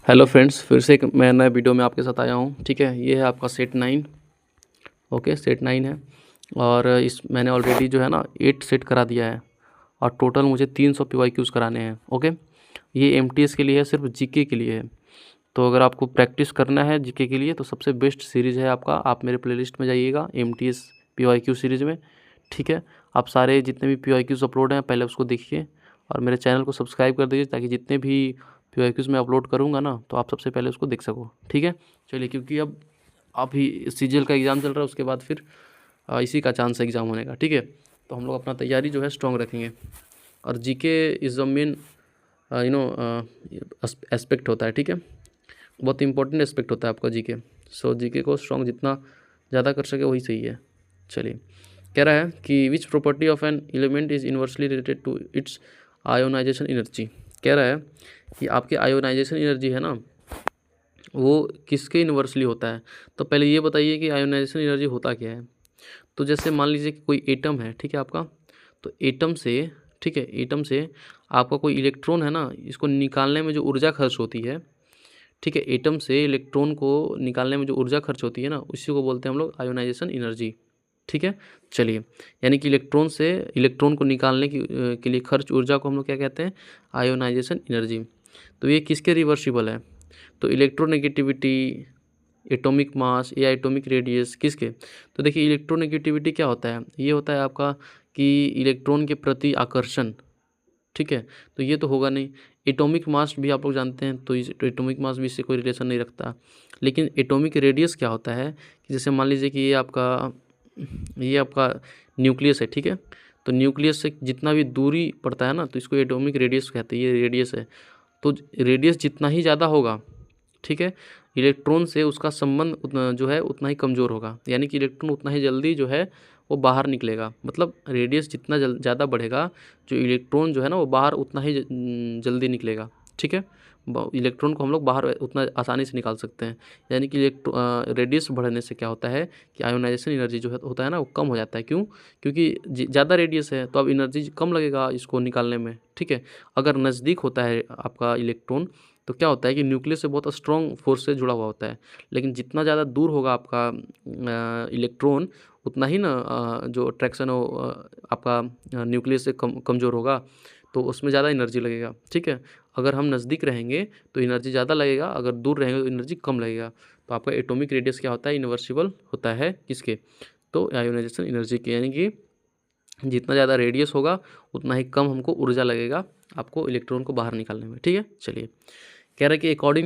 Hello friends, फिर से एक मैं नए वीडियो में आपके साथ आया हूँ। ठीक है, ये है आपका सेट 9। ओके, सेट 9 है और इस मैंने ऑलरेडी जो है ना 8 सेट करा दिया है और टोटल मुझे 300 PYQs कराने हैं। ओके, ये MTS के लिए है, सिर्फ GK के लिए है। तो अगर आपको प्रैक्टिस करना है GK के लिए तो सबसे बेस्ट सीरीज़ है आपका, आप मेरे प्लेलिस्ट में जाइएगा MTS PYQ सीरीज़ में। ठीक है, आप सारे जितने भी PYQs अपलोड हैं पहले उसको देखिए और मेरे चैनल को सब्सक्राइब कर दीजिए ताकि जितने भी PYQs मैं अपलोड करूँगा ना तो आप सबसे पहले उसको देख सको। ठीक है, चलिए, क्योंकि अब अभी CGL का एग्ज़ाम चल रहा है, उसके बाद फिर इसी का चांस है एग्ज़ाम होने का। ठीक है, तो हम लोग अपना तैयारी जो है स्ट्रॉन्ग रखेंगे और GK is the main aspect होता है। ठीक है, बहुत इंपॉर्टेंट एस्पेक्ट होता है आपका GK। सो GK को स्ट्रॉन्ग जितना ज़्यादा कर सके वही सही है। चलिए, कह रहा है कि which property of an element is inversely related to its ionization energy. कह रहा है कि आपके आयोनाइजेशन एनर्जी है ना, वो किसके इन्वर्सली होता है। तो पहले ये बताइए कि आयोनाइजेशन एनर्जी होता क्या है। तो जैसे मान लीजिए कि कोई एटम है, ठीक है आपका, तो एटम से, ठीक है, एटम से आपका कोई इलेक्ट्रॉन है ना, इसको निकालने में जो ऊर्जा खर्च होती है, ठीक है, एटम से इलेक्ट्रॉन को निकालने में जो ऊर्जा खर्च होती है ना, उसी को बोलते हैं हम लोग आयोनाइजेशन एनर्जी। ठीक है, चलिए, यानी कि इलेक्ट्रॉन से इलेक्ट्रॉन को निकालने के लिए खर्च ऊर्जा को हम लोग क्या कहते हैं, आयोनाइजेशन एनर्जी। तो ये किसके रिवर्सिबल है, तो इलेक्ट्रोनेगेटिविटी, एटॉमिक मास या एटॉमिक रेडियस, किसके। तो देखिए, इलेक्ट्रोनेगेटिविटी क्या होता है, ये होता है आपका कि इलेक्ट्रॉन के प्रति आकर्षण। ठीक है, तो ये तो होगा नहीं। एटॉमिक मास भी आप लोग जानते हैं, तो इस एटॉमिक मास भी इससे कोई रिलेशन नहीं रखता। लेकिन एटॉमिक रेडियस क्या होता है कि जैसे मान लीजिए कि ये आपका न्यूक्लियस है। ठीक है, तो न्यूक्लियस से जितना भी दूरी पड़ता है ना, तो इसको एटॉमिक रेडियस कहते हैं, ये रेडियस है। तो रेडियस जितना ही ज़्यादा होगा, ठीक है, इलेक्ट्रॉन से उसका संबंध उतना जो है उतना ही कमज़ोर होगा, यानी कि इलेक्ट्रॉन उतना ही जल्दी जो है वो बाहर निकलेगा। मतलब रेडियस जितना ज़्यादा बढ़ेगा, जो इलेक्ट्रॉन जो है ना वो बाहर उतना ही जल्दी निकलेगा। ठीक है, इलेक्ट्रॉन को हम लोग बाहर उतना आसानी से निकाल सकते हैं। यानी कि रेडियस बढ़ने से क्या होता है कि आयोनाइजेशन एनर्जी जो है होता है ना वो कम हो जाता है। क्यों, क्योंकि ज़्यादा रेडियस है तो अब एनर्जी कम लगेगा इसको निकालने में। ठीक है, अगर नज़दीक होता है आपका इलेक्ट्रॉन तो क्या होता है कि न्यूक्लियस से बहुत स्ट्रॉन्ग फोर्स से जुड़ा हुआ होता है। लेकिन जितना ज़्यादा दूर होगा आपका इलेक्ट्रॉन, उतना ही ना जो अट्रैक्शन है वो आपका न्यूक्लियस से कमज़ोर होगा, तो उसमें ज़्यादा एनर्जी लगेगा। ठीक है, अगर हम नज़दीक रहेंगे तो एनर्जी ज़्यादा लगेगा, अगर दूर रहेंगे तो एनर्जी कम लगेगा। तो आपका एटॉमिक रेडियस क्या होता है, इन्वर्सिबल होता है किसके, तो आयोनाइजेशन एनर्जी के। यानी कि जितना ज़्यादा रेडियस होगा उतना ही कम हमको ऊर्जा लगेगा आपको इलेक्ट्रॉन को बाहर निकालने में। ठीक है, चलिए, कह रहा है कि अकॉर्डिंग